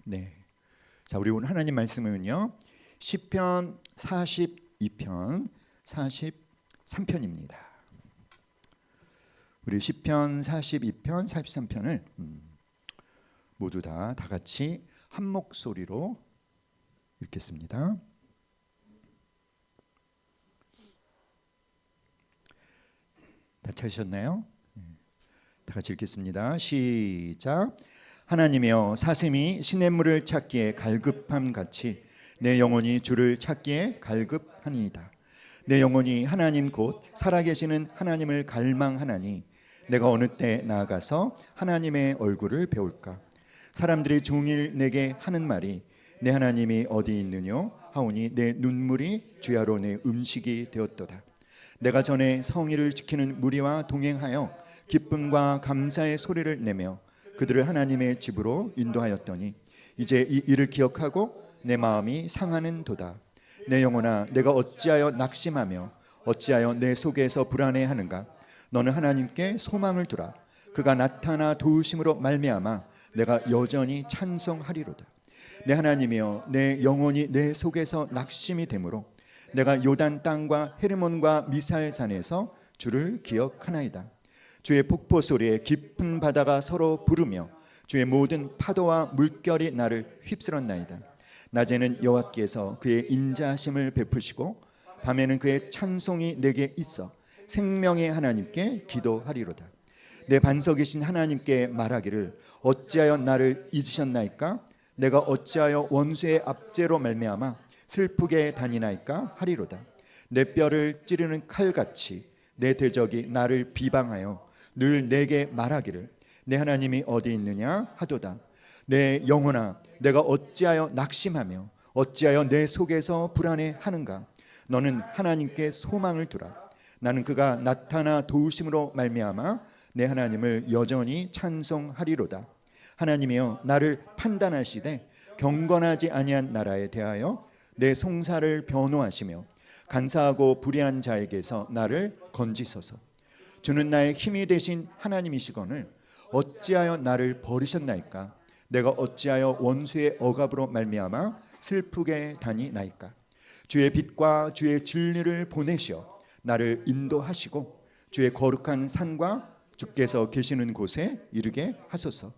네. 자, 우리 오늘 하나님 말씀은요. 시편 42편 43편입니다. 우리 시편 42편 43편을 모두 다 같이 한 목소리로 읽겠습니다. 다 찾으셨나요? 다 같이 읽겠습니다. 시작. 하나님이여, 사슴이 시냇물을 찾기에 갈급함 같이 내 영혼이 주를 찾기에 갈급하니이다. 내 영혼이 하나님 곧 살아계시는 하나님을 갈망하나니 내가 어느 때 나아가서 하나님의 얼굴을 배울까? 사람들이 종일 내게 하는 말이 내 하나님이 어디 있느뇨 하오니 내 눈물이 주야로 내 음식이 되었도다. 내가 전에 성의를 지키는 무리와 동행하여 기쁨과 감사의 소리를 내며 그들을 하나님의 집으로 인도하였더니 이제 이 일을 기억하고 내 마음이 상하는 도다. 내 영혼아, 내가 어찌하여 낙심하며 어찌하여 내 속에서 불안해하는가? 너는 하나님께 소망을 두라. 그가 나타나 도우심으로 말미암아 내가 여전히 찬송하리로다. 내 하나님이여, 내 영혼이 내 속에서 낙심이 되므로 내가 요단 땅과 헤르몬과 미살산에서 주를 기억하나이다. 주의 폭포 소리에 깊은 바다가 서로 부르며 주의 모든 파도와 물결이 나를 휩쓸었나이다. 낮에는 여호와께서 그의 인자심을 베푸시고 밤에는 그의 찬송이 내게 있어 생명의 하나님께 기도하리로다. 내 반석이신 하나님께 말하기를 어찌하여 나를 잊으셨나이까? 내가 어찌하여 원수의 압제로 말미암아 슬프게 다니나이까 하리로다. 내 뼈를 찌르는 칼같이 내 대적이 나를 비방하여 늘 내게 말하기를 내 하나님이 어디 있느냐 하도다. 내 영혼아, 내가 어찌하여 낙심하며 어찌하여 내 속에서 불안해하는가? 너는 하나님께 소망을 두라. 나는 그가 나타나 도우심으로 말미암아 내 하나님을 여전히 찬송하리로다. 하나님이여, 나를 판단하시되 경건하지 아니한 나라에 대하여 내 송사를 변호하시며 간사하고 불의한 자에게서 나를 건지소서. 주는 나의 힘이 되신 하나님이시거늘 어찌하여 나를 버리셨나이까? 내가 어찌하여 원수의 억압으로 말미암아 슬프게 다니나이까? 주의 빛과 주의 진리를 보내시어 나를 인도하시고 주의 거룩한 산과 주께서 계시는 곳에 이르게 하소서.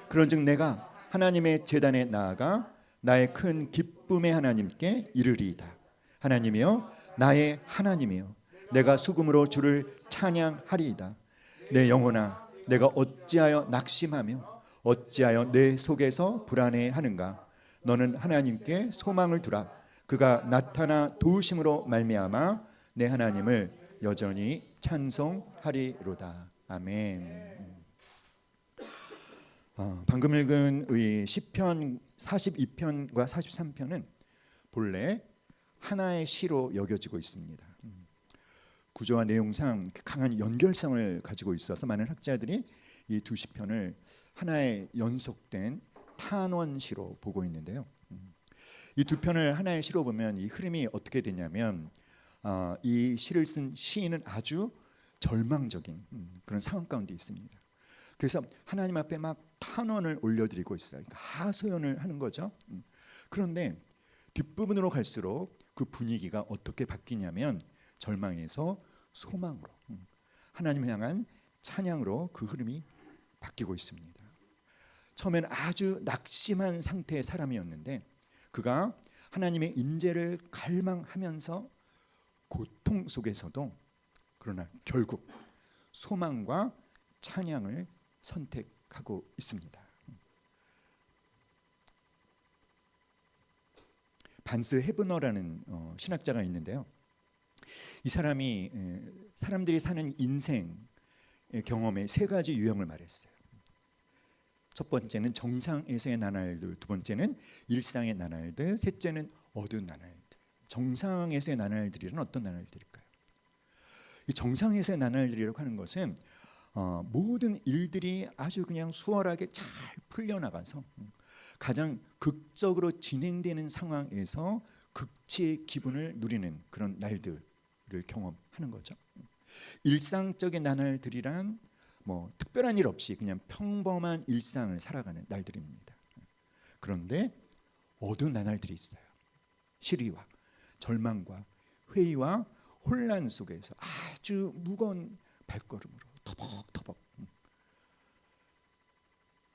그런즉 내가 하나님의 제단에 나아가 나의 큰 기쁨의 하나님께 이르리이다. 하나님이여, 나의 하나님이여, 내가 수금으로 주를 찬양하리이다. 내 영혼아, 내가 어찌하여 낙심하며 어찌하여 내 속에서 불안해하는가? 너는 하나님께 소망을 두라. 그가 나타나 도우심으로 말미암아 내 하나님을 여전히 찬송하리로다. 아멘. 방금 읽은 이 시편 42편과 43편은 본래 하나의 시로 여겨지고 있습니다. 구조와 내용상 강한 연결성을 가지고 있어서 많은 학자들이 이 두 시편을 하나의 연속된 탄원시로 보고 있는데요. 이 두 편을 하나의 시로 보면 이 흐름이 어떻게 되냐면 이 시를 쓴 시인은 아주 절망적인 그런 상황 가운데 있습니다. 그래서 하나님 앞에 막 탄원을 올려드리고 있어요. 그러니까 하소연을 하는 거죠. 그런데 뒷부분으로 갈수록 그 분위기가 어떻게 바뀌냐면 절망에서 소망으로, 하나님을 향한 찬양으로 그 흐름이 바뀌고 있습니다. 처음에는 아주 낙심한 상태의 사람이었는데 그가 하나님의 인재를 갈망하면서 고통 속에서도 그러나 결국 소망과 찬양을 선택하고 있습니다. 반스 헤브너라는 신학자가 있는데요. 이 사람이 사람들이 사는 인생 경험의 세 가지 유형을 말했어요. 첫 번째는 정상에서의 나날들, 두 번째는 일상의 나날들, 셋째는 어두운 나날들. 정상에서의 나날들이란 어떤 나날들일까요? 이 정상에서의 나날들이라고 하는 것은 모든 일들이 아주 그냥 수월하게 잘 풀려나가서 가장 극적으로 진행되는 상황에서 극치의 기분을 누리는 그런 날들을 경험하는 거죠. 일상적인 나날들이란 뭐 특별한 일 없이 그냥 평범한 일상을 살아가는 날들입니다. 그런데 어두운 나날들이 있어요. 시리와 절망과 회의와 혼란 속에서 아주 무거운 발걸음으로 터벅터벅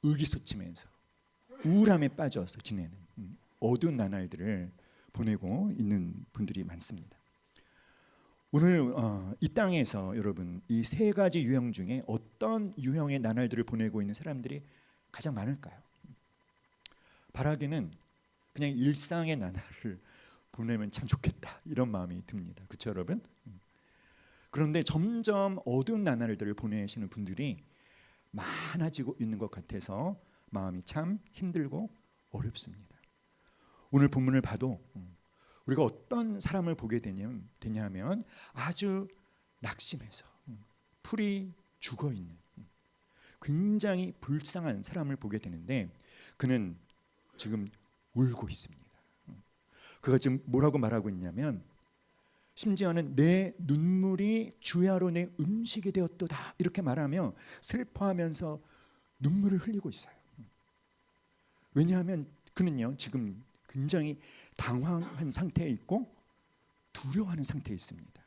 의기소침해서 우울함에 빠져서 지내는 어두운 나날들을 보내고 있는 분들이 많습니다. 오늘 이 땅에서 여러분 이 세 가지 유형 중에 어떤 유형의 나날들을 보내고 있는 사람들이 가장 많을까요? 바라기는 그냥 일상의 나날을 보내면 참 좋겠다 이런 마음이 듭니다. 그렇죠 여러분? 그런데 점점 어두운 나날들을 보내시는 분들이 많아지고 있는 것 같아서 마음이 참 힘들고 어렵습니다. 오늘 본문을 봐도 우리가 어떤 사람을 보게 되냐면 아주 낙심해서 풀이 죽어있는 굉장히 불쌍한 사람을 보게 되는데 그는 지금 울고 있습니다. 그가 지금 뭐라고 말하고 있냐면 심지어는 내 눈물이 주야로 내 음식이 되었도다 이렇게 말하며 슬퍼하면서 눈물을 흘리고 있어요. 왜냐하면 그는요 지금 굉장히 당황한 상태에 있고 두려워하는 상태에 있습니다.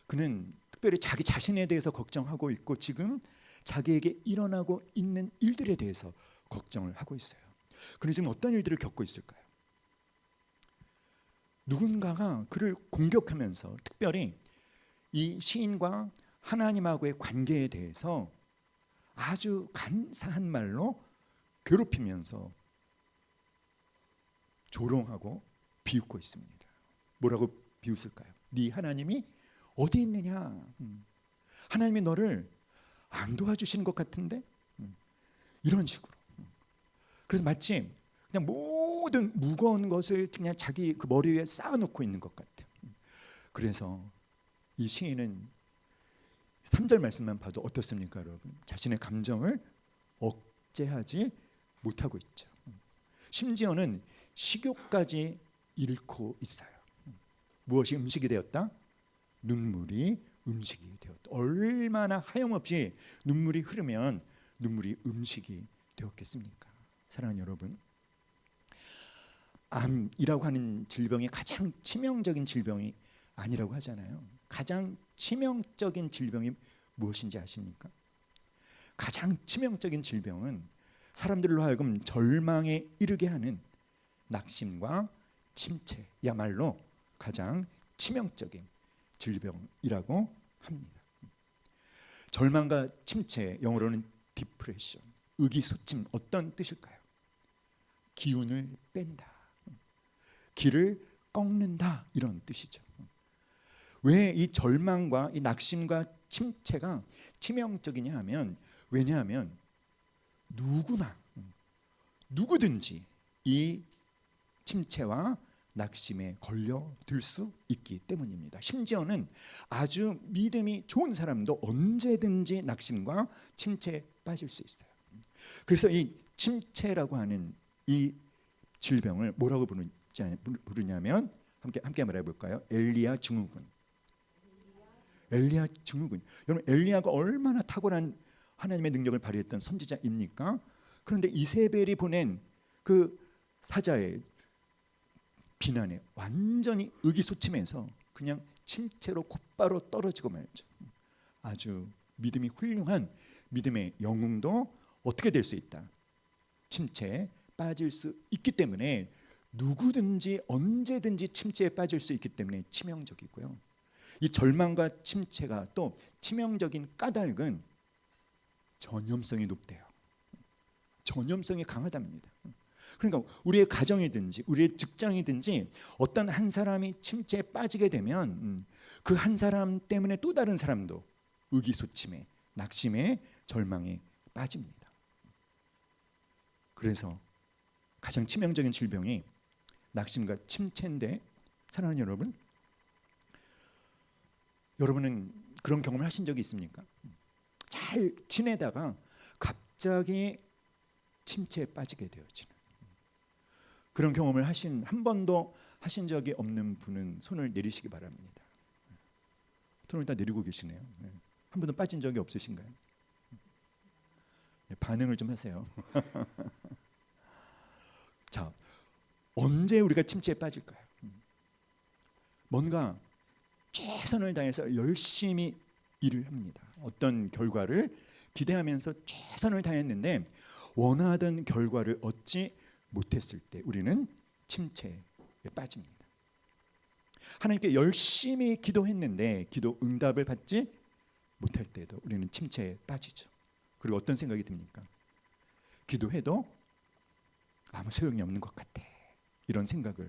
그는 특별히 자기 자신에 대해서 걱정하고 있고 지금 자기에게 일어나고 있는 일들에 대해서 걱정을 하고 있어요. 그는 지금 어떤 일들을 겪고 있을까요? 누군가가 그를 공격하면서 특별히 이 시인과 하나님하고의 관계에 대해서 아주 간사한 말로 괴롭히면서 조롱하고 비웃고 있습니다. 뭐라고 비웃을까요? 네 하나님이 어디 있느냐? 하나님이 너를 안 도와주시는 것 같은데? 이런 식으로. 그래서 마치 그냥 모든 무거운 것을 그냥 자기 그 머리 위에 쌓아놓고 있는 것 같아요. 그래서 이 시인은 3절 말씀만 봐도 어떻습니까 여러분? 자신의 감정을 억제하지 못하고 있죠. 심지어는 식욕까지 잃고 있어요. 무엇이 음식이 되었다? 눈물이 음식이 되었다. 얼마나 하염없이 눈물이 흐르면 눈물이 음식이 되었겠습니까? 사랑하는 여러분, 암이라고 하는 질병이 가장 치명적인 질병이 아니라고 하잖아요. 가장 치명적인 질병이 무엇인지 아십니까? 가장 치명적인 질병은 사람들로 하여금 절망에 이르게 하는 낙심과 침체야말로 가장 치명적인 질병이라고 합니다. 절망과 침체, 영어로는 디프레션, 의기소침, 어떤 뜻일까요? 기운을 뺀다, 기를 꺾는다, 이런 뜻이죠. 왜 이 절망과 이 낙심과 침체가 치명적이냐 하면, 왜냐하면 누구든지 이 침체와 낙심에 걸려들 수 있기 때문입니다. 심지어는 아주 믿음이 좋은 사람도 언제든지 낙심과 침체에 빠질 수 있어요. 그래서 이 침체라고 하는 이 질병을 뭐라고 부르냐면 함께 말해 볼까요? 엘리야 증후군. 엘리야 증후군. 여러분 엘리야가 얼마나 탁월한 하나님의 능력을 발휘했던 선지자입니까? 그런데 이세벨이 보낸 그 사자의 비난에 완전히 의기소침해서 그냥 침체로 곧바로 떨어지고 말죠. 아주 믿음이 훌륭한 믿음의 영웅도 어떻게 될 수 있다? 침체에 빠질 수 있기 때문에 누구든지 언제든지 침체에 빠질 수 있기 때문에 치명적이고요. 이 절망과 침체가 또 치명적인 까닭은 전염성이 높대요. 전염성이 강하답니다. 그러니까 우리의 가정이든지 우리의 직장이든지 어떤 한 사람이 침체에 빠지게 되면 그 한 사람 때문에 또 다른 사람도 의기소침에, 낙심에, 절망에 빠집니다. 그래서 가장 치명적인 질병이 낙심과 침체인데, 사랑하는 여러분, 여러분은 그런 경험을 하신 적이 있습니까? 잘 지내다가 갑자기 침체에 빠지게 되어지는 그런 경험을 한 번도 하신 적이 없는 분은 손을 내리시기 바랍니다. 손을 다 내리고 계시네요. 한 번도 빠진 적이 없으신가요? 반응을 좀 하세요. 자, 언제 우리가 침체에 빠질까요? 뭔가 최선을 다해서 열심히 일을 합니다. 어떤 결과를 기대하면서 최선을 다했는데 원하던 결과를 얻지 못했을 때 우리는 침체에 빠집니다. 하나님께 열심히 기도했는데 기도 응답을 받지 못할 때도 우리는 침체에 빠지죠. 그리고 어떤 생각이 듭니까? 기도해도 아무 소용이 없는 것 같아. 이런 생각을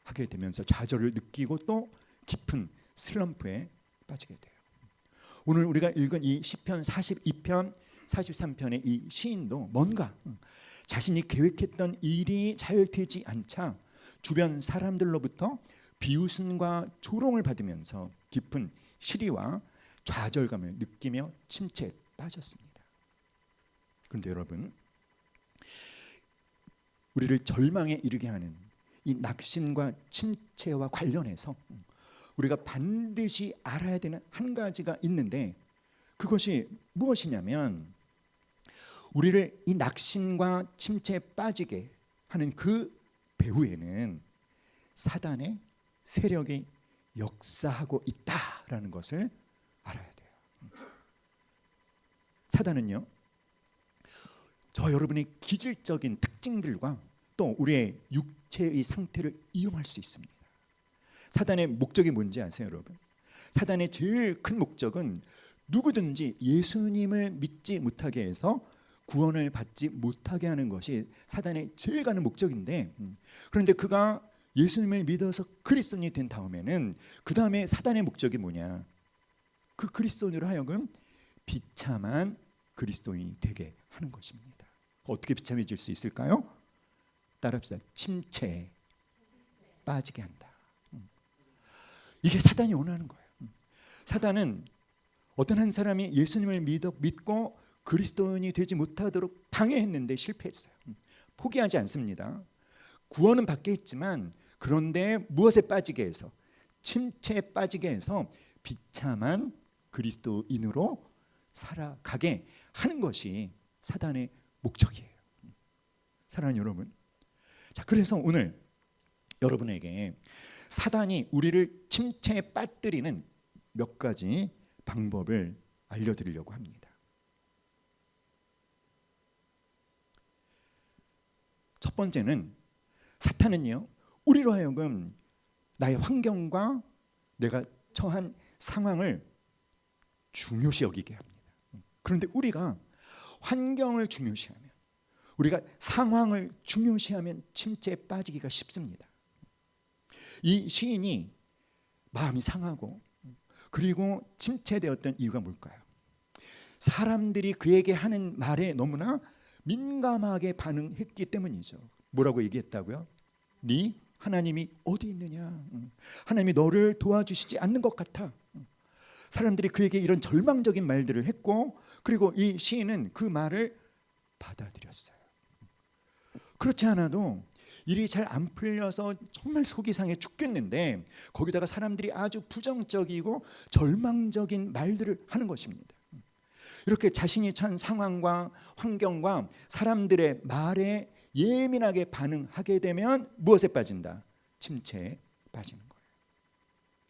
하게 되면서 좌절을 느끼고 또 깊은 슬럼프에 빠지게 돼요. 오늘 우리가 읽은 이 시편 42편, 43편의 이 시인도 뭔가 자신이 계획했던 일이 잘 되지 않자 주변 사람들로부터 비웃음과 조롱을 받으면서 깊은 시리와 좌절감을 느끼며 침체에 빠졌습니다. 그런데 여러분, 우리를 절망에 이르게 하는 이 낙심과 침체와 관련해서 우리가 반드시 알아야 되는 한 가지가 있는데 그것이 무엇이냐면 우리를 이 낙심과 침체에 빠지게 하는 그 배후에는 사단의 세력이 역사하고 있다라는 것을 알아야 돼요. 사단은요, 저 여러분의 기질적인 특징들과 또 우리의 육체의 상태를 이용할 수 있습니다. 사단의 목적이 뭔지 아세요, 여러분? 사단의 제일 큰 목적은 누구든지 예수님을 믿지 못하게 해서 구원을 받지 못하게 하는 것이 사단의 제일 가는 목적인데, 그런데 그가 예수님을 믿어서 그리스도인이 된 다음에는 그 다음에 사단의 목적이 뭐냐? 그 그리스도인으로 하여금 비참한 그리스도인이 되게 하는 것입니다. 어떻게 비참해질 수 있을까요? 따라합시다. 침체에 빠지게 한다. 이게 사단이 원하는 거예요. 사단은 어떤 한 사람이 예수님을 믿고 그리스도인이 되지 못하도록 방해했는데 실패했어요. 포기하지 않습니다. 구원은 받게 했지만 그런데 무엇에 빠지게 해서 침체에 빠지게 해서 비참한 그리스도인으로 살아가게 하는 것이 사단의 목적이에요. 사랑하는 여러분, 자, 그래서 오늘 여러분에게 사단이 우리를 침체에 빠뜨리는 몇 가지 방법을 알려드리려고 합니다. 첫 번째는 사탄은요, 우리로 하여금 나의 환경과 내가 처한 상황을 중요시 여기게 합니다. 그런데 우리가 환경을 중요시하면, 우리가 상황을 중요시하면 침체에 빠지기가 쉽습니다. 이 시인이 마음이 상하고 그리고 침체되었던 이유가 뭘까요? 사람들이 그에게 하는 말에 너무나 민감하게 반응했기 때문이죠. 뭐라고 얘기했다고요? 네 하나님이 어디 있느냐? 하나님이 너를 도와주시지 않는 것 같아. 사람들이 그에게 이런 절망적인 말들을 했고, 그리고 이 시인은 그 말을 받아들였어요. 그렇지 않아도 일이 잘 안 풀려서 정말 속이 상해 죽겠는데 거기다가 사람들이 아주 부정적이고 절망적인 말들을 하는 것입니다. 이렇게 자신이 처한 상황과 환경과 사람들의 말에 예민하게 반응하게 되면 무엇에 빠진다? 침체에 빠지는 거예요.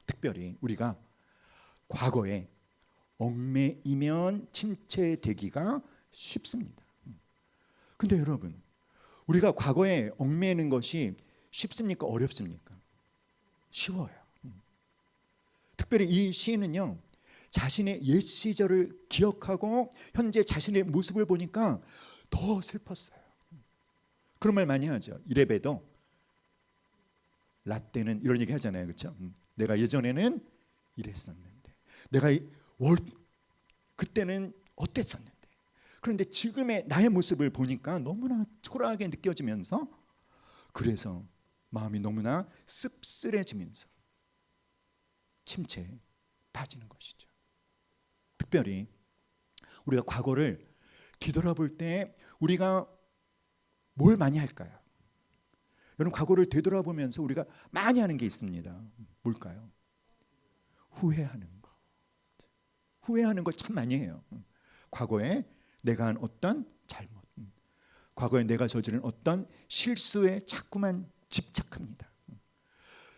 특별히 우리가 과거에 얽매이면 침체되기가 쉽습니다. 근데 여러분, 우리가 과거에 얽매이는 것이 쉽습니까? 어렵습니까? 쉬워요. 특별히 이 시인은요, 자신의 옛 시절을 기억하고 현재 자신의 모습을 보니까 더 슬펐어요. 그런 말 많이 하죠. 이래봬도 라떼는 이런 얘기 하잖아요, 그렇죠? 내가 예전에는 이랬었는데, 내가 그때는 어땠었는데, 그런데 지금의 나의 모습을 보니까 너무나 초라하게 느껴지면서, 그래서 마음이 너무나 씁쓸해지면서 침체에 빠지는 것이죠. 특별히 우리가 과거를 뒤돌아볼 때 우리가 뭘 많이 할까요? 여러분, 과거를 되돌아보면서 우리가 많이 하는 게 있습니다. 뭘까요? 후회하는 거. 후회하는 거 참 많이 해요. 과거에 내가 한 어떤 잘못, 과거에 내가 저지른 어떤 실수에 자꾸만 집착합니다.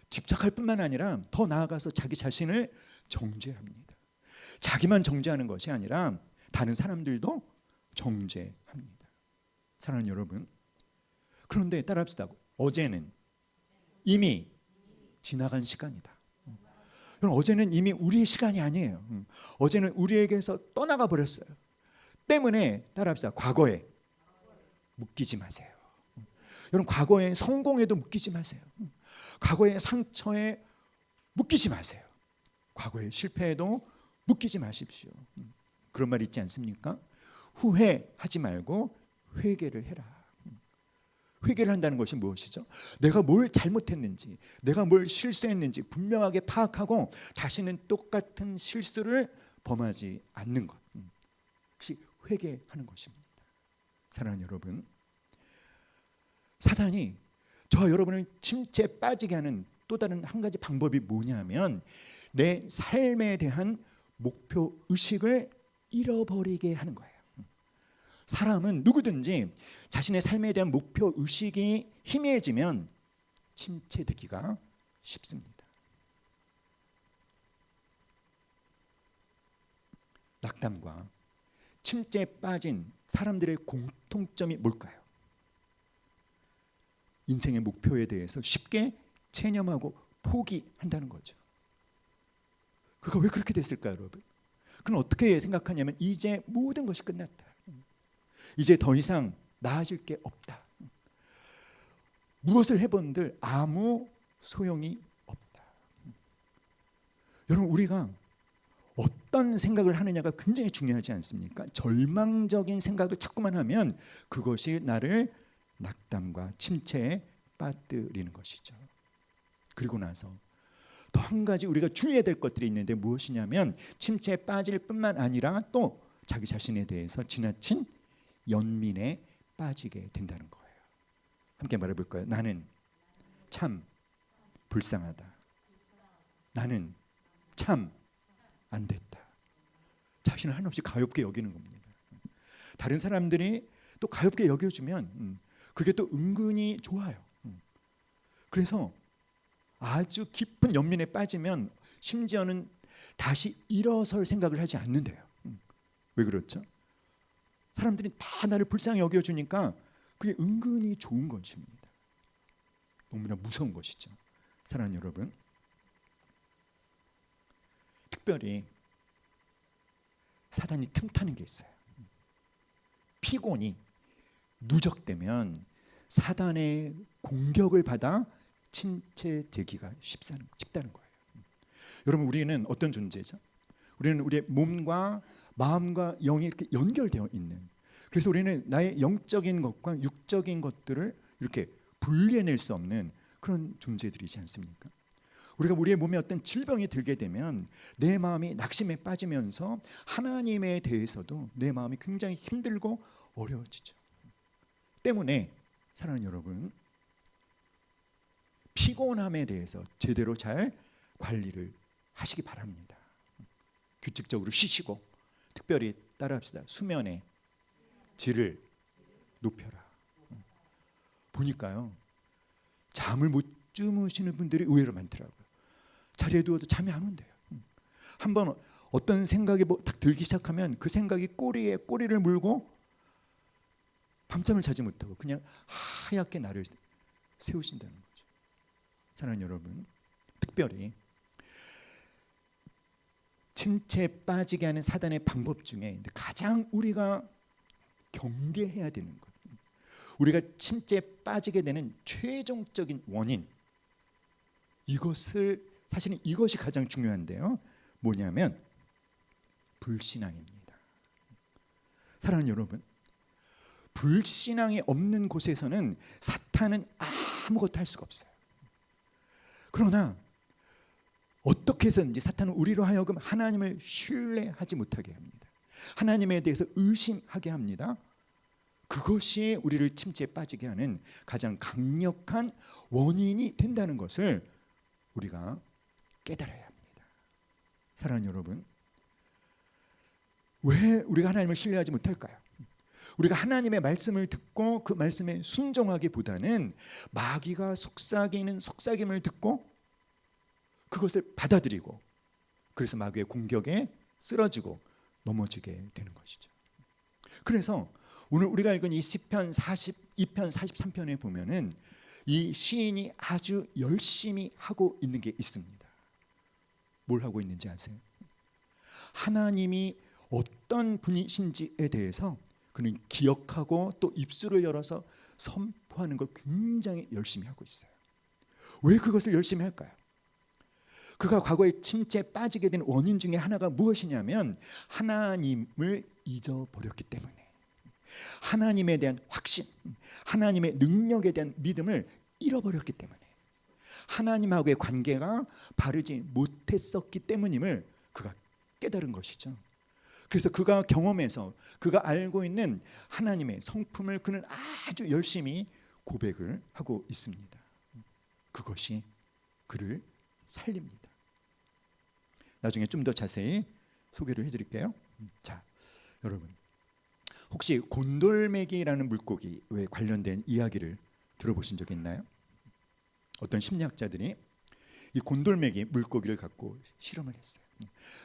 집착할 뿐만 아니라 더 나아가서 자기 자신을 정죄합니다. 자기만 정죄하는 것이 아니라 다른 사람들도 정죄합니다. 사랑하는 여러분, 그런데 따라합시다. 어제는 이미 지나간 시간이다. 여러분, 어제는 이미 우리의 시간이 아니에요. 어제는 우리에게서 떠나가 버렸어요. 때문에 따라합시다. 과거에 묶이지 마세요. 여러분, 과거의 성공에도 묶이지 마세요. 과거의 상처에 묶이지 마세요. 과거의 실패에도 묶이지 마십시오. 그런 말 있지 않습니까? 후회하지 말고 회개를 해라. 회개를 한다는 것이 무엇이죠? 내가 뭘 잘못했는지, 내가 뭘 실수했는지 분명하게 파악하고 다시는 똑같은 실수를 범하지 않는 것. 그것이 회개하는 것입니다. 사랑하는 여러분, 사단이 저와 여러분을 침체에 빠지게 하는 또 다른 한 가지 방법이 뭐냐면 내 삶에 대한 목표 의식을 잃어버리게 하는 거예요. 사람은 누구든지 자신의 삶에 대한 목표 의식이 희미해지면 침체되기가 쉽습니다. 낙담과 침체에 빠진 사람들의 공통점이 뭘까요? 인생의 목표에 대해서 쉽게 체념하고 포기한다는 거죠. 그가 왜 그렇게 됐을까요, 여러분? 그는 어떻게 생각하냐면 이제 모든 것이 끝났다. 이제 더 이상 나아질 게 없다. 무엇을 해본들 아무 소용이 없다. 여러분, 우리가 어떤 생각을 하느냐가 굉장히 중요하지 않습니까? 절망적인 생각을 자꾸만 하면 그것이 나를 낙담과 침체에 빠뜨리는 것이죠. 그리고 나서 또 한 가지 우리가 주의해야 될 것들이 있는데 무엇이냐면 침체에 빠질 뿐만 아니라 또 자기 자신에 대해서 지나친 연민에 빠지게 된다는 거예요. 함께 말해볼까요? 나는 참 불쌍하다. 나는 참 안 됐다. 자신을 한없이 가볍게 여기는 겁니다. 다른 사람들이 또 가볍게 여겨주면 그게 또 은근히 좋아요. 그래서 아주 깊은 연민에 빠지면 심지어는 다시 일어설 생각을 하지 않는데요. 왜 그렇죠? 사람들이 다 나를 불쌍히 여겨주니까 그게 은근히 좋은 것입니다. 너무나 무서운 것이죠. 사랑하는 여러분, 특별히 사단이 틈타는 게 있어요. 피곤이 누적되면 사단의 공격을 받아 침체되기가 쉽다는 거예요. 여러분, 우리는 어떤 존재죠? 우리는 우리의 몸과 마음과 영이 이렇게 연결되어 있는, 그래서 우리는 나의 영적인 것과 육적인 것들을 이렇게 분리해낼 수 없는 그런 존재들이지 않습니까? 우리가 우리의 몸에 어떤 질병이 들게 되면 내 마음이 낙심에 빠지면서 하나님에 대해서도 내 마음이 굉장히 힘들고 어려워지죠. 때문에 사랑하는 여러분, 피곤함에 대해서 제대로 잘 관리를 하시기 바랍니다. 규칙적으로 쉬시고, 특별히 따라합시다. 수면의 질을 높여라. 보니까요, 잠을 못 주무시는 분들이 의외로 많더라고요. 자리에 누워도 잠이 안 온대요. 한번 어떤 생각이 딱 들기 시작하면 그 생각이 꼬리에 꼬리를 물고 밤잠을 자지 못하고 그냥 하얗게 나를 세우신다는 거죠. 사랑하는 여러분, 특별히 침체에 빠지게 하는 사단의 방법 중에 가장 우리가 경계해야 되는 것, 우리가 침체에 빠지게 되는 최종적인 원인, 사실은 이것이 가장 중요한데요. 뭐냐면 불신앙입니다. 사랑하는 여러분, 불신앙이 없는 곳에서는 사탄은 아무것도 할 수가 없어요. 그러나 어떻게 해서든지 사탄은 우리로 하여금 하나님을 신뢰하지 못하게 합니다. 하나님에 대해서 의심하게 합니다. 그것이 우리를 침체에 빠지게 하는 가장 강력한 원인이 된다는 것을 우리가 깨달아야 합니다. 사랑하는 여러분, 왜 우리가 하나님을 신뢰하지 못할까요? 우리가 하나님의 말씀을 듣고 그 말씀에 순종하기보다는 마귀가 속삭이는 속삭임을 듣고 그것을 받아들이고, 그래서 마귀의 공격에 쓰러지고 넘어지게 되는 것이죠. 그래서 오늘 우리가 읽은 이 시편 42편 43편에 보면은 이 시인이 아주 열심히 하고 있는 게 있습니다. 뭘 하고 있는지 아세요? 하나님이 어떤 분이신지에 대해서 그는 기억하고 또 입술을 열어서 선포하는 걸 굉장히 열심히 하고 있어요. 왜 그것을 열심히 할까요? 그가 과거에 침체에 빠지게 된 원인 중에 하나가 무엇이냐면 하나님을 잊어버렸기 때문에, 하나님에 대한 확신, 하나님의 능력에 대한 믿음을 잃어버렸기 때문에, 하나님하고의 관계가 바르지 못했었기 때문임을 그가 깨달은 것이죠. 그래서 그가 경험해서 그가 알고 있는 하나님의 성품을 그는 아주 열심히 고백을 하고 있습니다. 그것이 그를 살립니다. 나중에 좀 더 자세히 소개를 해드릴게요. 자, 여러분, 혹시 곤돌메기라는 물고기에 관련된 이야기를 들어보신 적 있나요? 어떤 심리학자들이 이 곤돌메기 물고기를 갖고 실험을 했어요.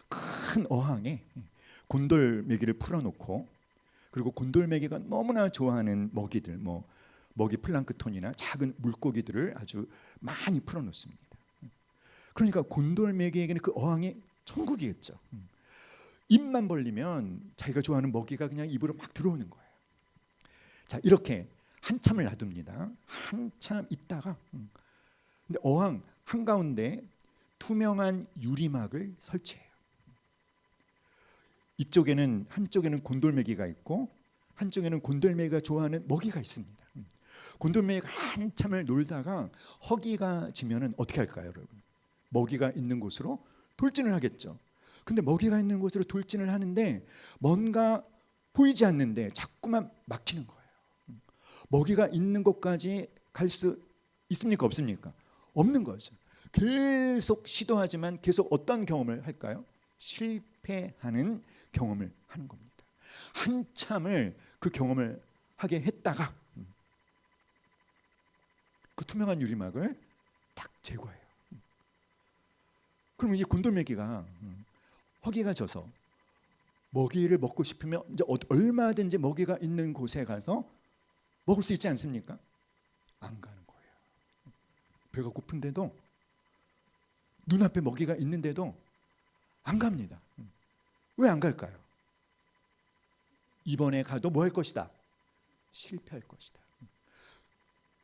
큰 어항에 곤돌메기를 풀어놓고, 그리고 곤돌메기가 너무나 좋아하는 먹이들, 뭐 먹이 플랑크톤이나 작은 물고기들을 아주 많이 풀어놓습니다. 그러니까 곤돌메기에게는 그 어항이 천국이겠죠. 입만 벌리면 자기가 좋아하는 먹이가 그냥 입으로 막 들어오는 거예요. 자, 이렇게 한참을 놔둡니다. 한참 있다가 근데 어항 한가운데 투명한 유리막을 설치해요. 이쪽에는, 한쪽에는 곤돌메기가 있고 한쪽에는 곤돌메기가 좋아하는 먹이가 있습니다. 곤돌메기가 한참을 놀다가 허기가 지면은 어떻게 할까요, 여러분? 먹이가 있는 곳으로 돌진을 하겠죠. 근데 먹이가 있는 곳으로 돌진을 하는데 뭔가 보이지 않는데 자꾸만 막히는 거예요. 먹이가 있는 곳까지 갈 수 있습니까, 없습니까? 없는 거죠. 계속 시도하지만 계속 어떤 경험을 할까요? 실패하는 경험을 하는 겁니다. 한참을 그 경험을 하게 했다가 그 투명한 유리막을 딱 제거해요. 그럼 이 곤돌메기가 허기가 져서 먹이를 먹고 싶으면 이제 얼마든지 먹이가 있는 곳에 가서 먹을 수 있지 않습니까? 안 가는 거예요. 배가 고픈데도, 눈앞에 먹이가 있는데도 안 갑니다. 왜 안 갈까요? 이번에 가도 뭐 할 것이다? 실패할 것이다.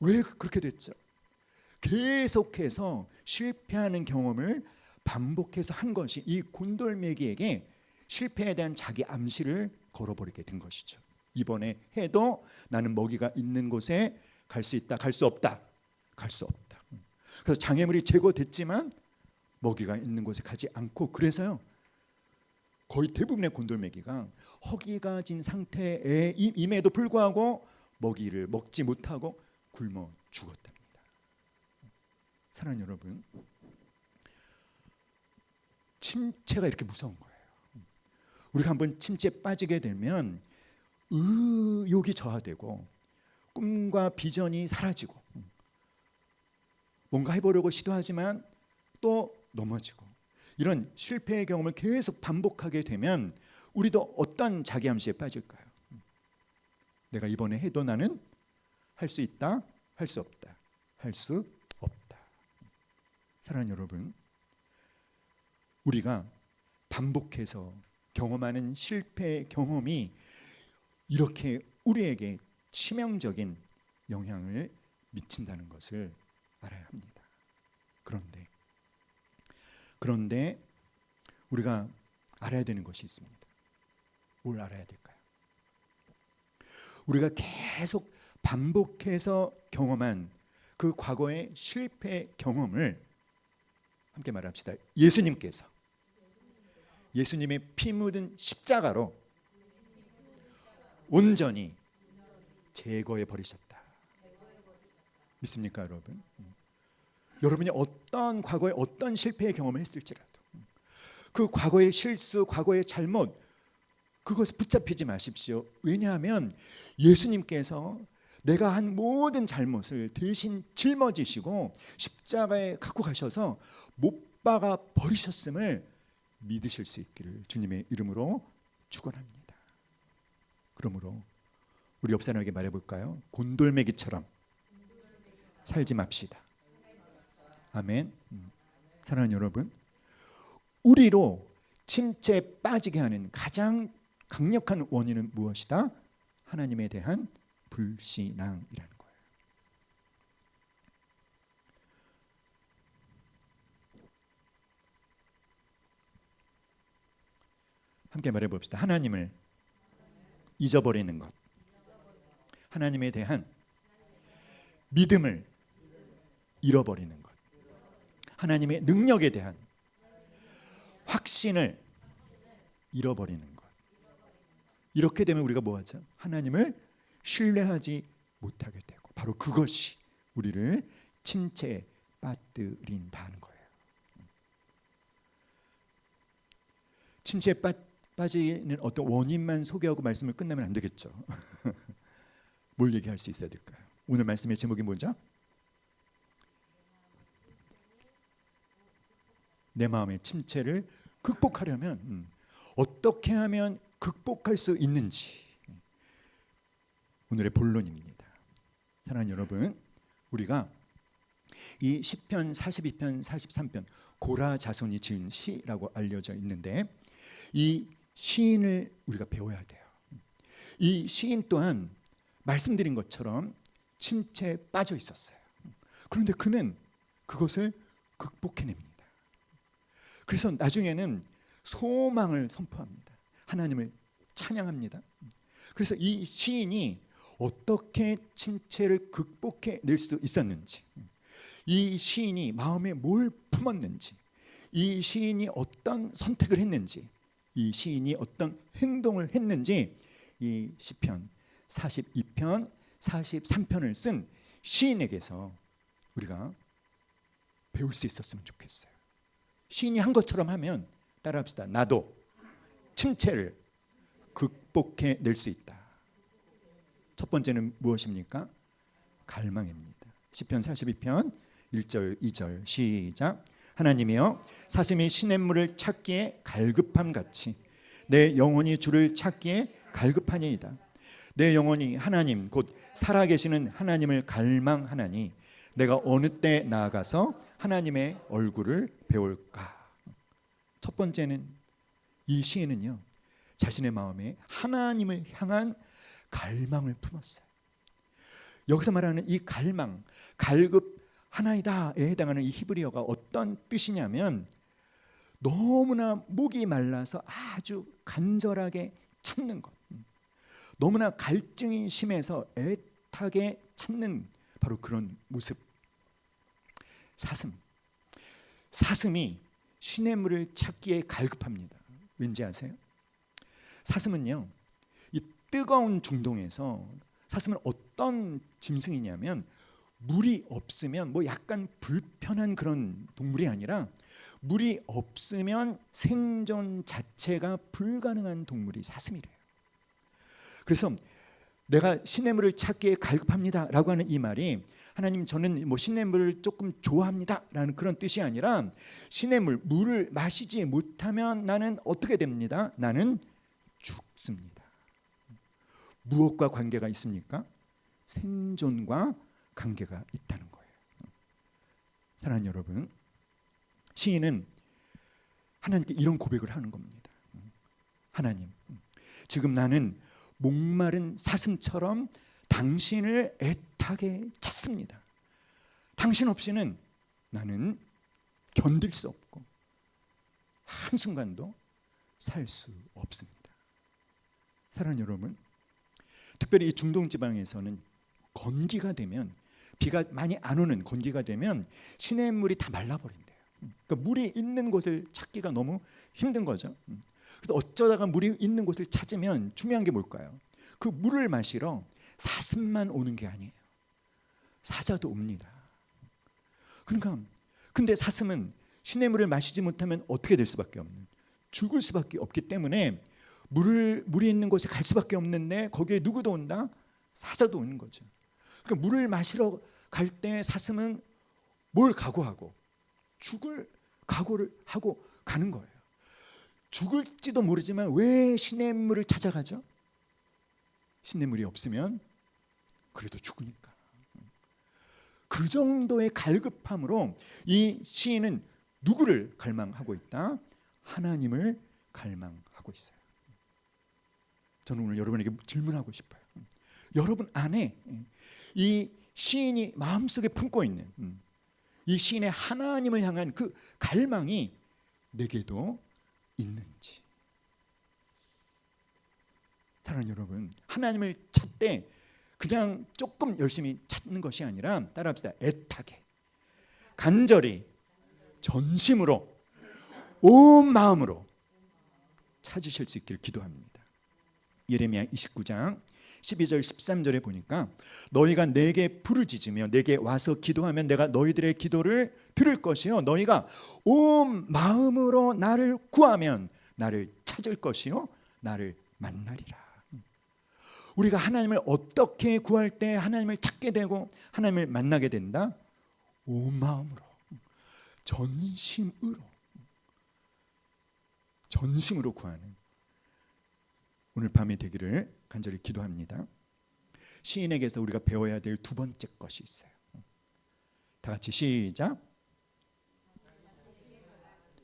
왜 그렇게 됐죠? 계속해서 실패하는 경험을 반복해서 한 것이 이 곤돌메기에게 실패에 대한 자기 암시를 걸어버리게 된 것이죠. 이번에 해도 나는 먹이가 있는 곳에 갈 수 있다, 갈 수 없다, 갈 수 없다. 그래서 장애물이 제거됐지만 먹이가 있는 곳에 가지 않고, 그래서요 거의 대부분의 곤돌메기가 허기가 진 상태에 임에도 불구하고 먹이를 먹지 못하고 굶어 죽었답니다. 사랑하는 여러분, 침체가 이렇게 무서운 거예요. 우리가 한번 침체에 빠지게 되면 의욕이 저하되고 꿈과 비전이 사라지고 뭔가 해보려고 시도하지만 또 넘어지고, 이런 실패의 경험을 계속 반복하게 되면 우리도 어떤 자기 암시에 빠질까요? 내가 이번에 해도 나는 할 수 있다, 할 수 없다, 할 수 없다. 사랑하는 여러분, 우리가 반복해서 경험하는 실패 경험이 이렇게 우리에게 치명적인 영향을 미친다는 것을 알아야 합니다. 그런데 우리가 알아야 되는 것이 있습니다. 뭘 알아야 될까요? 우리가 계속 반복해서 경험한 그 과거의 실패 경험을 함께 말합시다. 예수님의 피 묻은 십자가로 온전히 제거해 버리셨다. 믿습니까, 여러분? 여러분이 어떤 과거에 어떤 실패의 경험을 했을지라도 그 과거의 실수, 과거의 잘못, 그것을 붙잡히지 마십시오. 왜냐하면 예수님께서 내가 한 모든 잘못을 대신 짊어지시고 십자가에 갖고 가셔서 못 박아 버리셨음을 믿으실 수 있기를 주님의 이름으로 축원합니다. 그러므로 우리 옆 사람에게 말해볼까요? 곤돌매기처럼 살지 맙시다. 아멘. 사랑하는 여러분, 우리로 침체에 빠지게 하는 가장 강력한 원인은 무엇이다? 하나님에 대한 불신앙이라는 거예요. 함께 말해봅시다. 하나님을 잊어버리는 것, 하나님에 대한 믿음을 잃어버리는 것, 하나님의 능력에 대한 확신을 잃어버리는 것. 이렇게 되면 우리가 뭐하죠? 하나님을 신뢰하지 못하게 되고, 바로 그것이 우리를 침체에 빠뜨린다는 거예요. 침체에 빠지는 어떤 원인만 소개하고 말씀을 끝내면 안 되겠죠. 뭘 얘기할 수 있어야 될까요? 오늘 말씀의 제목이 뭐죠? 내 마음의 침체를 극복하려면 어떻게 하면 극복할 수 있는지, 오늘의 본론입니다. 사랑하는 여러분, 우리가 이 시편 42편 43편 고라 자손이 지은 시라고 알려져 있는데, 이 시인을 우리가 배워야 돼요. 이 시인 또한 말씀드린 것처럼 침체에 빠져 있었어요. 그런데 그는 그것을 극복해냅니다. 그래서 나중에는 소망을 선포합니다. 하나님을 찬양합니다. 그래서 이 시인이 어떻게 침체를 극복해낼 수 있었는지, 이 시인이 마음에 뭘 품었는지, 이 시인이 어떤 선택을 했는지, 이 시인이 어떤 행동을 했는지, 이 시편 42편 43편을 쓴 시인에게서 우리가 배울 수 있었으면 좋겠어요. 시인이 한 것처럼 하면 따라합시다. 나도 침체를 극복해낼 수 있다. 첫 번째는 무엇입니까? 갈망입니다. 시편 42편 1절 2절 시작. 하나님이여, 사슴이 시냇물을 찾기에 갈급함 같이 내 영혼이 주를 찾기에 갈급하니이다. 내 영혼이 하나님 곧 살아계시는 하나님을 갈망하나니 내가 어느 때 나아가서 하나님의 얼굴을 배울까. 첫 번째는, 이 시인은요, 자신의 마음에 하나님을 향한 갈망을 품었어요. 여기서 말하는 이 갈망, 갈급하나이다에 해당하는 이 히브리어가 어떤 뜻이냐면, 너무나 목이 말라서 아주 간절하게 찾는 것, 너무나 갈증이 심해서 애타게 찾는 바로 그런 모습. 사슴이 시냇물을 찾기에 갈급합니다. 왠지 아세요? 사슴은요, 이 뜨거운 중동에서 사슴은 어떤 짐승이냐면, 물이 없으면 뭐 약간 불편한 그런 동물이 아니라, 물이 없으면 생존 자체가 불가능한 동물이 사슴이래요. 그래서 내가 시냇물을 찾기에 갈급합니다 라고 하는 이 말이, 하나님 저는 뭐 시냇물을 조금 좋아합니다 라는 그런 뜻이 아니라, 시냇물, 물을 마시지 못하면 나는 어떻게 됩니다? 나는 죽습니다. 무엇과 관계가 있습니까? 생존과 관계가 있다는 거예요. 사랑하는 여러분, 시인은 하나님께 이런 고백을 하는 겁니다. 하나님, 지금 나는 목마른 사슴처럼 당신을 애타게 찾습니다. 당신 없이는 나는 견딜 수 없고 한순간도 살 수 없습니다. 사랑하는 여러분, 특별히 이 중동 지방에서는 건기가 되면, 비가 많이 안 오는 건기가 되면 시냇물이 다 말라버린대요. 그러니까 물이 있는 곳을 찾기가 너무 힘든 거죠. 그래서 어쩌다가 물이 있는 곳을 찾으면 중요한 게 뭘까요? 그 물을 마시러 사슴만 오는 게 아니에요. 사자도 옵니다. 그러니까 근데 사슴은 시냇물을 마시지 못하면 어떻게 될 수밖에 없는, 죽을 수밖에 없기 때문에 물이 있는 곳에 갈 수밖에 없는데 거기에 누구도 온다? 사자도 오는 거죠. 그러니까 물을 마시러 갈 때 사슴은 뭘 각오하고? 죽을 각오를 하고 가는 거예요. 죽을지도 모르지만 왜 시냇물을 찾아가죠? 시냇물이 없으면 그래도 죽으니까. 그 정도의 갈급함으로 이 시인은 누구를 갈망하고 있다? 하나님을 갈망하고 있어요. 저는 오늘 여러분에게 질문하고 싶어요. 여러분 안에 이 시인이 마음속에 품고 있는 이 시인의 하나님을 향한 그 갈망이 내게도 있는지. 사랑하는 여러분, 하나님을 찾되 그냥 조금 열심히 찾는 것이 아니라 따라합시다. 애타게, 간절히, 전심으로, 온 마음으로 찾으실 수 있기를 기도합니다. 예레미야 29장 12절 13절에 보니까 너희가 내게 부르짖으며 내게 와서 기도하면 내가 너희들의 기도를 들을 것이요 너희가 온 마음으로 나를 구하면 나를 찾을 것이요 나를 만나리라. 우리가 하나님을 어떻게 구할 때 하나님을 찾게 되고 하나님을 만나게 된다? 온 마음으로, 전심으로 구하는 오늘 밤이 되기를 간절히 기도합니다. 시인에게서 우리가 배워야 될 두 번째 것이 있어요. 다 같이 시작.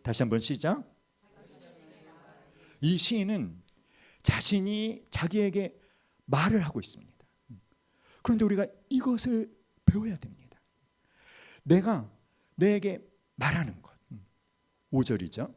다시 한번 시작. 이 시인은 자신이 자기에게 말을 하고 있습니다. 그런데 우리가 이것을 배워야 됩니다. 내가 내게 말하는 것. 5절이죠.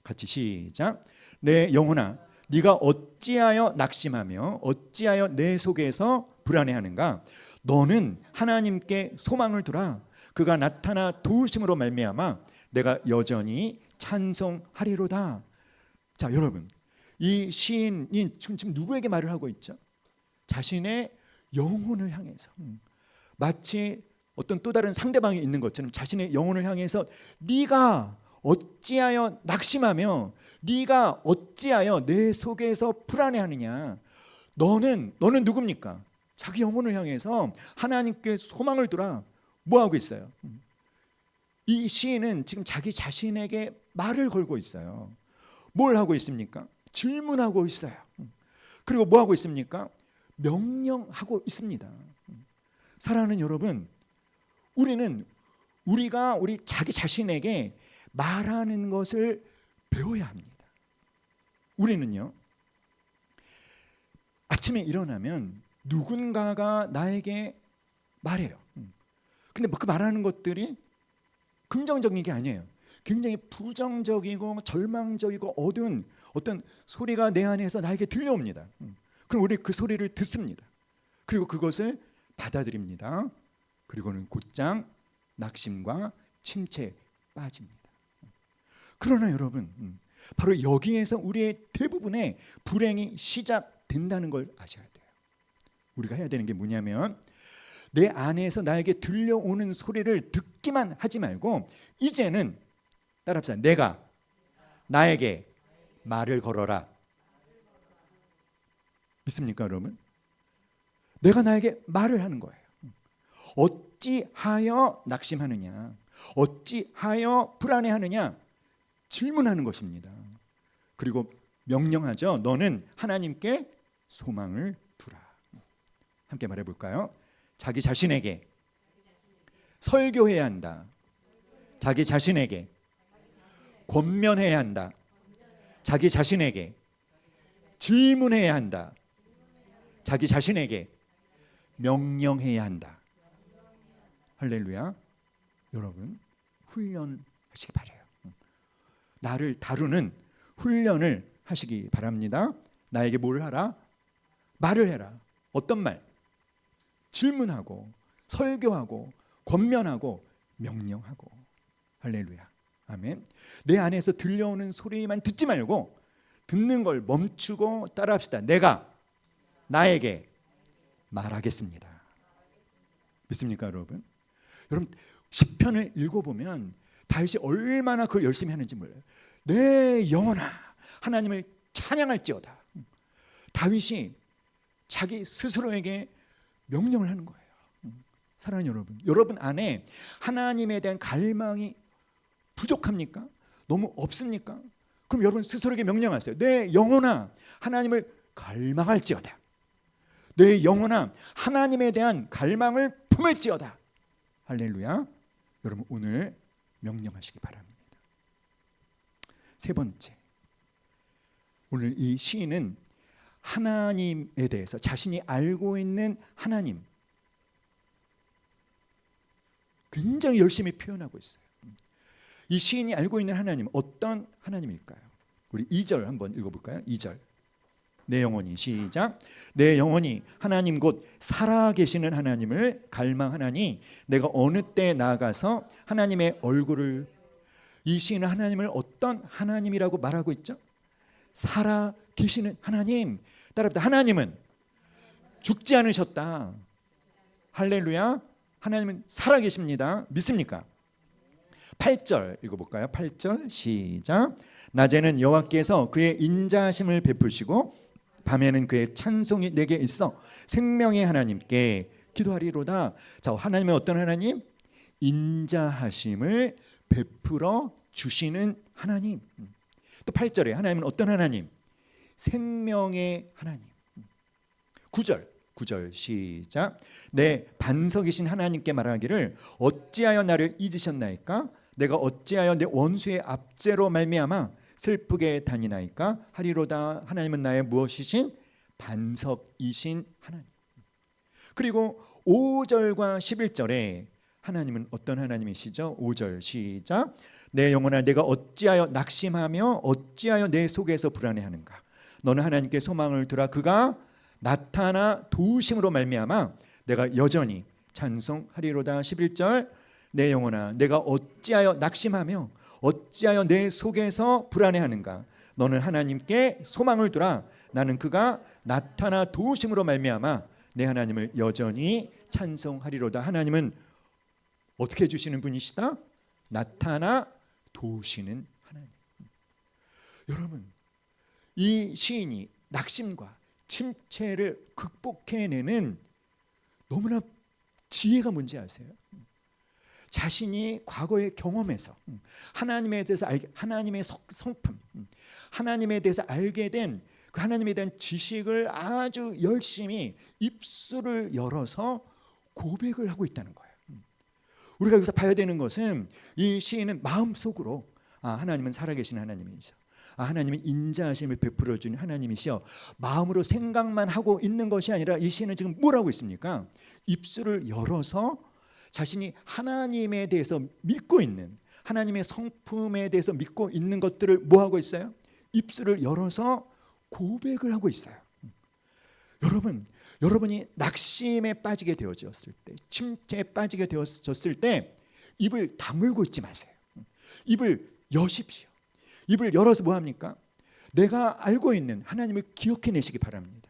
같이 시작. 내 영혼아 네가 어찌하여 낙심하며 어찌하여 내 속에서 불안해하는가? 너는 하나님께 소망을 두라. 그가 나타나 도우심으로 말미암아 내가 여전히 찬송하리로다. 자, 여러분, 이 시인이 지금 누구에게 말을 하고 있죠? 자신의 영혼을 향해서, 마치 어떤 또 다른 상대방이 있는 것처럼 자신의 영혼을 향해서 네가 어찌하여 낙심하며 네가 어찌하여 내 속에서 불안해하느냐. 너는 누굽니까? 자기 영혼을 향해서 하나님께 소망을 두라. 뭐하고 있어요? 이 시인은 지금 자기 자신에게 말을 걸고 있어요. 뭘 하고 있습니까? 질문하고 있어요. 그리고 뭐하고 있습니까? 명령하고 있습니다. 사랑하는 여러분, 우리가 우리 자기 자신에게 말하는 것을 배워야 합니다. 우리는요, 아침에 일어나면 누군가가 나에게 말해요. 근데 그 말하는 것들이 긍정적인 게 아니에요. 굉장히 부정적이고 절망적이고 어두운 어떤 소리가 내 안에서 나에게 들려옵니다. 그럼 우리 그 소리를 듣습니다. 그리고 그것을 받아들입니다. 그리고는 곧장 낙심과 침체에 빠집니다. 그러나 여러분, 바로 여기에서 우리의 대부분의 불행이 시작된다는 걸 아셔야 돼요. 우리가 해야 되는 게 뭐냐면 내 안에서 나에게 들려오는 소리를 듣기만 하지 말고 이제는 따라합시다. 내가 나에게 말을 걸어라. 믿습니까, 여러분? 내가 나에게 말을 하는 거예요. 어찌하여 낙심하느냐? 어찌하여 불안해하느냐? 질문하는 것입니다. 그리고 명령하죠. 너는 하나님께 소망을 두라. 함께 말해볼까요? 자기 자신에게 설교해야 한다. 자기 자신에게 권면해야 한다. 자기 자신에게 질문해야 한다. 자기 자신에게 명령해야 한다. 할렐루야. 여러분, 훈련하시기 바라요. 나를 다루는 훈련을 하시기 바랍니다. 나에게 뭘 하라? 말을 해라. 어떤 말? 질문하고 설교하고 권면하고 명령하고. 할렐루야. 아멘. 내 안에서 들려오는 소리만 듣지 말고 듣는 걸 멈추고 따라합시다. 내가 나에게 말하겠습니다. 믿습니까, 여러분? 여러분, 시편을 읽어보면 다윗이 얼마나 그걸 열심히 하는지 몰라요. 내 영혼아 하나님을 찬양할지어다. 다윗이 자기 스스로에게 명령을 하는 거예요. 사랑하는 여러분 안에 하나님에 대한 갈망이 부족합니까? 너무 없습니까? 그럼 여러분 스스로에게 명령하세요. 내 영혼아 하나님을 갈망할지어다. 내 영혼아 하나님에 대한 갈망을 품을지어다. 할렐루야. 여러분 오늘 명령하시기 바랍니다. 세 번째, 오늘 이 시인은 하나님에 대해서 자신이 알고 있는 하나님 굉장히 열심히 표현하고 있어요. 이 시인이 알고 있는 하나님 어떤 하나님일까요? 우리 2절 한번 읽어볼까요? 2절 내 영혼이 시작 내 영혼이 하나님 곧 살아계시는 하나님을 갈망하나니 내가 어느 때 나아가서 하나님의 얼굴을 이 시인은 하나님을 어떤 하나님이라고 말하고 있죠? 살아계시는 하나님. 따라합니다. 하나님은 죽지 않으셨다. 할렐루야. 하나님은 살아계십니다. 믿습니까? 8절 읽어볼까요? 8절 시작 낮에는 여호와께서 그의 인자하심을 베푸시고 밤에는 그의 찬송이 내게 있어 생명의 하나님께 기도하리로다. 자, 하나님은 어떤 하나님? 인자하심을 베풀어 주시는 하나님. 또 8절에 하나님은 어떤 하나님? 생명의 하나님. 9절 시작 내 반석이신 하나님께 말하기를 어찌하여 나를 잊으셨나이까? 내가 어찌하여 내 원수의 압제로 말미암아 슬프게 다니나이까? 하리로다. 하나님은 나의 무엇이신? 반석이신 하나님. 그리고 5절과 11절에 하나님은 어떤 하나님이시죠? 5절 시작 내 영혼아 내가 어찌하여 낙심하며 어찌하여 내 속에서 불안해하는가? 너는 하나님께 소망을 두라. 그가 나타나 도우심으로 말미암아 내가 여전히 찬송하리로다. 11절 내 영혼아 내가 어찌하여 낙심하며 어찌하여 내 속에서 불안해하는가? 너는 하나님께 소망을 두라. 나는 그가 나타나 도우심으로 말미암아 내 하나님을 여전히 찬송하리로다. 하나님은 어떻게 해주시는 분이시다? 나타나 도우시는 하나님. 여러분 이 시인이 낙심과 침체를 극복해내는 너무나 지혜가 뭔지 아세요? 자신이 과거의 경험에서 하나님에 대해서 하나님의 성품, 하나님에 대해서 알게 된 그 하나님에 대한 지식을 아주 열심히 입술을 열어서 고백을 하고 있다는 거예요. 우리가 여기서 봐야 되는 것은 이 시인은 마음속으로 하나님은 살아계신 하나님이시죠. 하나님은 인자하심을 베풀어 주는 하나님이시여 마음으로 생각만 하고 있는 것이 아니라 이 시인은 지금 뭘 하고 있습니까? 입술을 열어서 자신이 하나님에 대해서 믿고 있는 하나님의 성품에 대해서 믿고 있는 것들을 뭐 하고 있어요? 입술을 열어서 고백을 하고 있어요. 여러분이 낙심에 빠지게 되어졌을 때, 침체에 빠지게 되어졌을 때 입을 다물고 있지 마세요. 입을 여십시오. 입을 열어서 뭐 합니까? 내가 알고 있는 하나님을 기억해내시기 바랍니다.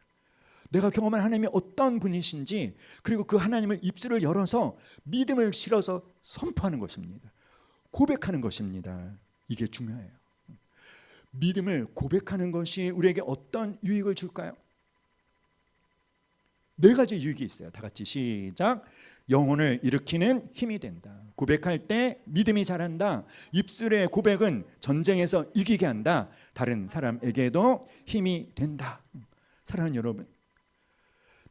내가 경험한 하나님이 어떤 분이신지, 그리고 그 하나님을 입술을 열어서 믿음을 실어서 선포하는 것입니다. 고백하는 것입니다. 이게 중요해요. 믿음을 고백하는 것이 우리에게 어떤 유익을 줄까요? 4가지 유익이 있어요. 다 같이 시작. 영혼을 일으키는 힘이 된다. 고백할 때 믿음이 자란다. 입술의 고백은 전쟁에서 이기게 한다. 다른 사람에게도 힘이 된다. 사랑하는 여러분,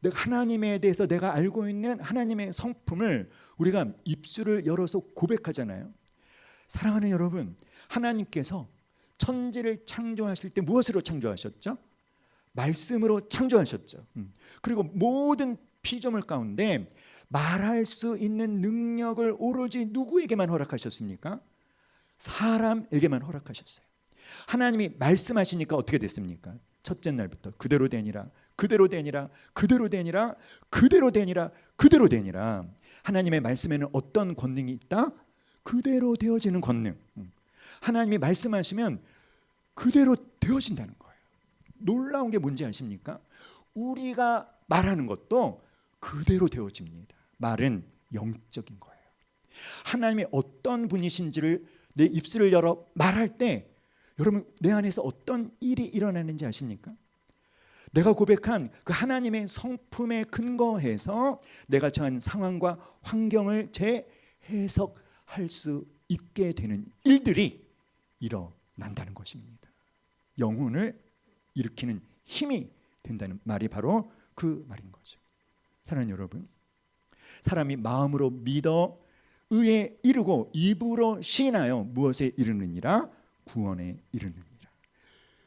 내가 하나님에 대해서 내가 알고 있는 하나님의 성품을 우리가 입술을 열어서 고백하잖아요. 사랑하는 여러분, 하나님께서 천지를 창조하실 때 무엇으로 창조하셨죠? 말씀으로 창조하셨죠. 그리고 모든 피조물 가운데 말할 수 있는 능력을 오로지 누구에게만 허락하셨습니까? 사람에게만 허락하셨어요. 하나님이 말씀하시니까 어떻게 됐습니까? 첫째 날부터 그대로 되니라, 그대로 되니라, 그대로 되니라, 그대로 되니라, 그대로 되니라. 하나님의 말씀에는 어떤 권능이 있다? 그대로 되어지는 권능. 하나님이 말씀하시면 그대로 되어진다는 거예요. 놀라운 게 뭔지 아십니까? 우리가 말하는 것도 그대로 되어집니다. 말은 영적인 거예요. 하나님이 어떤 분이신지를 내 입술을 열어 말할 때 여러분 내 안에서 어떤 일이 일어나는지 아십니까? 내가 고백한 그 하나님의 성품에 근거해서 내가 처한 상황과 환경을 재해석할 수 있게 되는 일들이 일어난다는 것입니다. 영혼을 일으키는 힘이 된다는 말이 바로 그 말인 거죠. 사랑하는 여러분, 사람이 마음으로 믿어 의에 이르고 입으로 시인하여 무엇에 이르느니라? 구원에 이르느니라.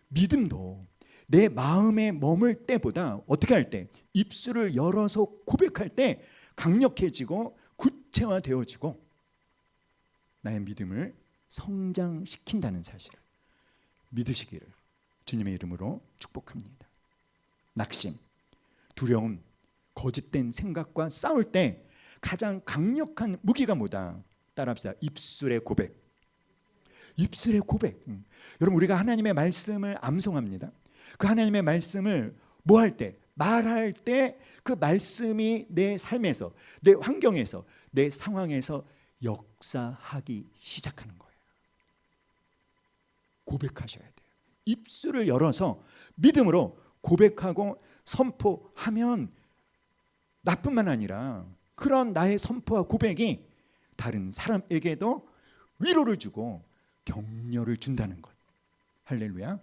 믿음도 내 마음에 머물 때보다 어떻게 할 때? 입술을 열어서 고백할 때 강력해지고 구체화되어지고 나의 믿음을 성장시킨다는 사실을 믿으시기를 주님의 이름으로 축복합니다. 낙심, 두려움, 거짓된 생각과 싸울 때 가장 강력한 무기가 뭐다? 따라합시다. 입술의 고백. 입술의 고백. 여러분, 우리가 하나님의 말씀을 암송합니다. 그 하나님의 말씀을 뭐 할 때? 말할 때 그 말씀이 내 삶에서, 내 환경에서, 내 상황에서 역사하기 시작하는 거예요. 고백하셔야 돼요. 입술을 열어서 믿음으로 고백하고 선포하면 나뿐만 아니라 그런 나의 선포와 고백이 다른 사람에게도 위로를 주고 격려를 준다는 것. 할렐루야.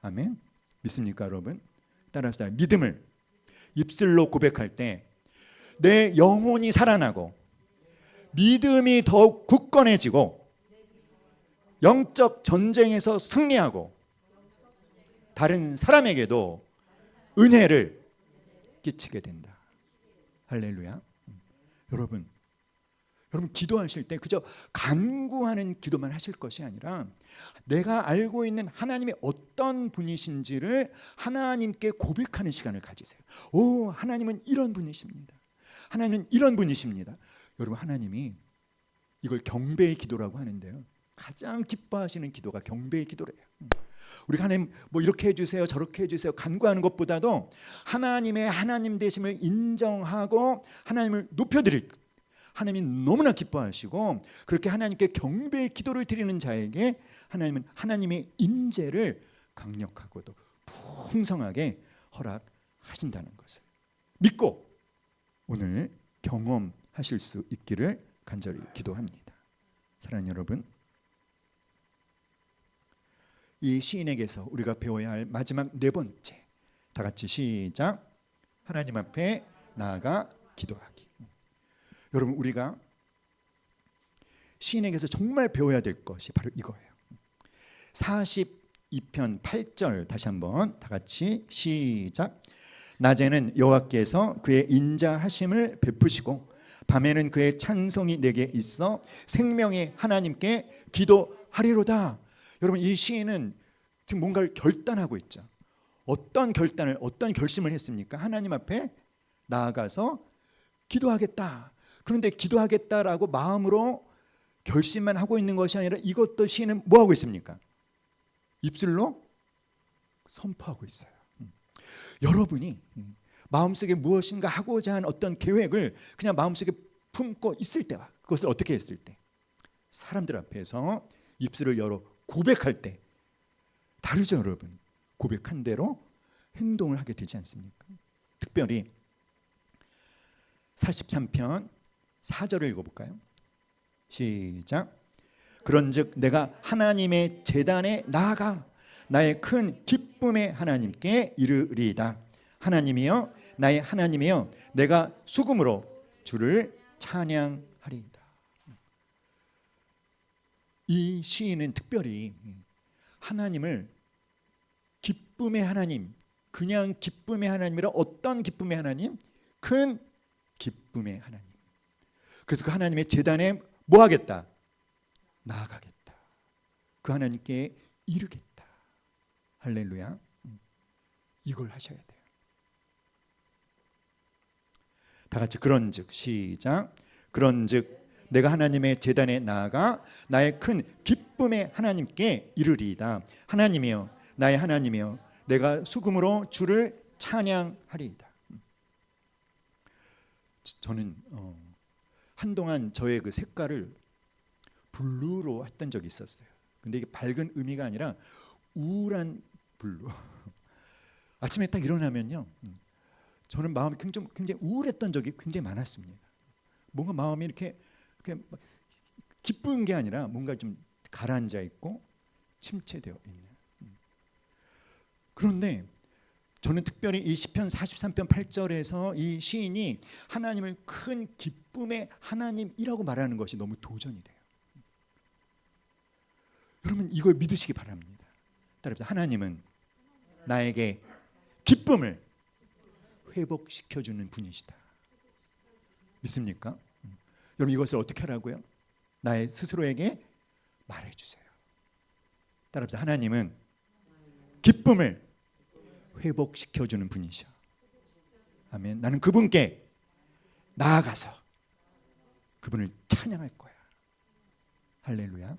아멘. 믿습니까, 여러분? 따라합시다. 믿음을 입술로 고백할 때 내 영혼이 살아나고 믿음이 더욱 굳건해지고 영적 전쟁에서 승리하고 다른 사람에게도 은혜를 끼치게 된다. 할렐루야. 여러분 기도하실 때 그저 간구하는 기도만 하실 것이 아니라 내가 알고 있는 하나님이 어떤 분이신지를 하나님께 고백하는 시간을 가지세요. 오, 하나님은 이런 분이십니다. 하나님은 이런 분이십니다. 여러분, 하나님이 이걸 경배의 기도라고 하는데요, 가장 기뻐하시는 기도가 경배의 기도래요. 우리가 하나님 뭐 이렇게 해주세요, 저렇게 해주세요 간구하는 것보다도 하나님의 하나님 되심을 인정하고 하나님을 높여드릴, 하나님이 너무나 기뻐하시고 그렇게 하나님께 경배의 기도를 드리는 자에게 하나님은 하나님의 임재를 강력하고도 풍성하게 허락하신다는 것을 믿고 오늘 경험하실 수 있기를 간절히 기도합니다. 사랑하는 여러분, 이 시인에게서 우리가 배워야 할 마지막 네 번째, 다 같이 시작. 하나님 앞에 나아가 기도하기. 여러분, 우리가 시인에게서 정말 배워야 될 것이 바로 이거예요. 42편 8절 다시 한번 다 같이 시작. 낮에는 여호와께서 그의 인자하심을 베푸시고 밤에는 그의 찬송이 내게 있어 생명의 하나님께 기도하리로다. 여러분, 이 시인은 지금 뭔가를 결단하고 있죠. 어떤 결단을, 어떤 결심을 했습니까? 하나님 앞에 나아가서 기도하겠다. 그런데 기도하겠다라고 마음으로 결심만 하고 있는 것이 아니라 이것도 시인은 뭐 하고 있습니까? 입술로 선포하고 있어요. 여러분이 마음속에 무엇인가 하고자 하는 어떤 계획을 그냥 마음속에 품고 있을 때와 그것을 어떻게 했을 때, 사람들 앞에서 입술을 열어 고백할 때 다르죠. 여러분, 고백한 대로 행동을 하게 되지 않습니까? 특별히 43편 4절을 읽어볼까요? 시작. 그런즉 내가 하나님의 제단에 나아가 나의 큰 기쁨의 하나님께 이르리이다. 하나님이여, 나의 하나님이여, 내가 수금으로 주를 찬양하리이다. 이 시인은 특별히 하나님을 기쁨의 하나님, 그냥 기쁨의 하나님이라, 어떤 기쁨의 하나님? 큰 기쁨의 하나님. 그래서 그 하나님의 제단에 뭐 하겠다? 나아가겠다. 그 하나님께 이르겠다. 할렐루야. 이걸 하셔야 돼요. 다 같이 그런즉 시작. 그런즉 내가 하나님의 제단에 나아가 나의 큰 기쁨의 하나님께 이르리이다. 하나님이여, 나의 하나님이여, 내가 수금으로 주를 찬양하리이다. 저는 한동안 저의 그 색깔을 블루로 했던 적이 있었어요. 근데 이게 밝은 의미가 아니라 우울한 블루. 아침에 딱 일어나면요, 저는 마음이 굉장히 우울했던 적이 굉장히 많았습니다. 뭔가 마음이 이렇게 막 기쁜 게 아니라 뭔가 좀 가라앉아 있고 침체되어 있는. 그런데 저는 특별히 이 시편 43편 8절에서 이 시인이 하나님을 큰 기쁨의 하나님이라고 말하는 것이 너무 도전이 돼요. 여러분 이걸 믿으시기 바랍니다. 따라서 하나님은 나에게 기쁨을 회복시켜주는 분이시다. 믿습니까? 여러분 이것을 어떻게 하라고요? 나의 스스로에게 말해주세요. 따라서 하나님은 기쁨을 회복시켜주는 분이셔. 아멘. 나는 그분께 나아가서 그분을 찬양할 거야. 할렐루야.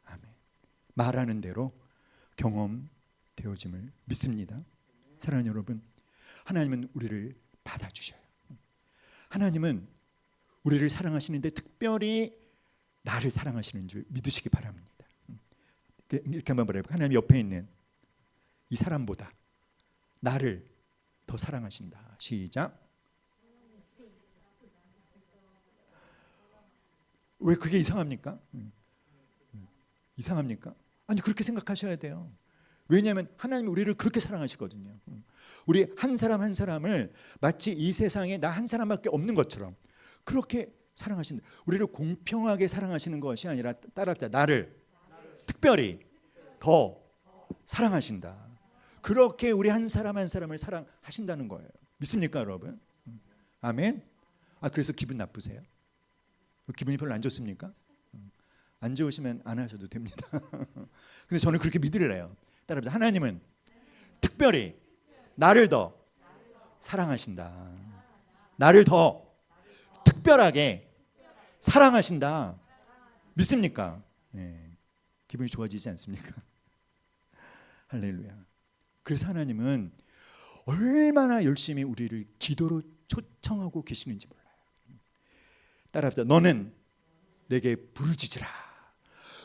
아멘. 말하는 대로 경험되어짐을 믿습니다. 사랑하는 여러분, 하나님은 우리를 받아주셔요. 하나님은 우리를 사랑하시는데 특별히 나를 사랑하시는 줄 믿으시기 바랍니다. 이렇게 한번 말해볼까요? 하나님 옆에 있는 이 사람보다 나를 더 사랑하신다. 시작. 왜 그게 이상합니까? 이상합니까? 아니 그렇게 생각하셔야 돼요. 왜냐하면 하나님이 우리를 그렇게 사랑하시거든요. 우리 한 사람 한 사람을 마치 이 세상에 나 한 사람밖에 없는 것처럼 그렇게 사랑하신다. 우리를 공평하게 사랑하시는 것이 아니라 따라합시다. 나를 특별히 더 사랑하신다. 그렇게 우리 한 사람 한 사람을 사랑하신다는 거예요. 믿습니까 여러분? 아멘. 그래서 기분 나쁘세요? 기분이 별로 안 좋습니까? 안 좋으시면 안 하셔도 됩니다. 근데 저는 그렇게 믿을래요. 따라합시다. 하나님은 특별히 나를 더 사랑하신다. 나를 더 특별하게 사랑하신다. 믿습니까? 네. 기분이 좋아지지 않습니까? 할렐루야. 그래서 하나님은 얼마나 열심히 우리를 기도로 초청하고 계시는지 몰라요. 따라합시다. 너는 내게 부르짖으라.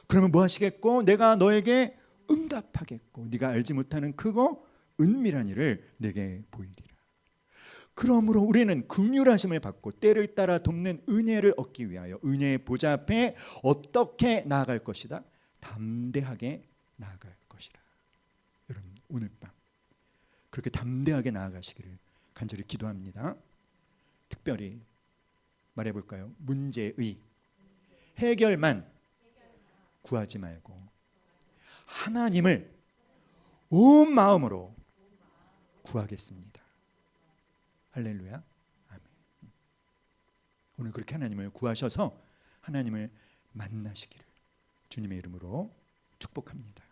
그러면 뭐 하시겠고? 내가 너에게 응답하겠고 네가 알지 못하는 크고 은밀한 일을 내게 보이리라. 그러므로 우리는 긍휼하심을 받고 때를 따라 돕는 은혜를 얻기 위하여 은혜의 보좌 앞에 어떻게 나아갈 것이다? 담대하게 나아갈 것이라. 여러분 오늘 밤 그렇게 담대하게 나아가시기를 간절히 기도합니다. 특별히 말해볼까요? 문제의 해결만 구하지 말고 하나님을 온 마음으로 구하겠습니다. 할렐루야. 아멘. 오늘 그렇게 하나님을 구하셔서 하나님을 만나시기를 주님의 이름으로 축복합니다.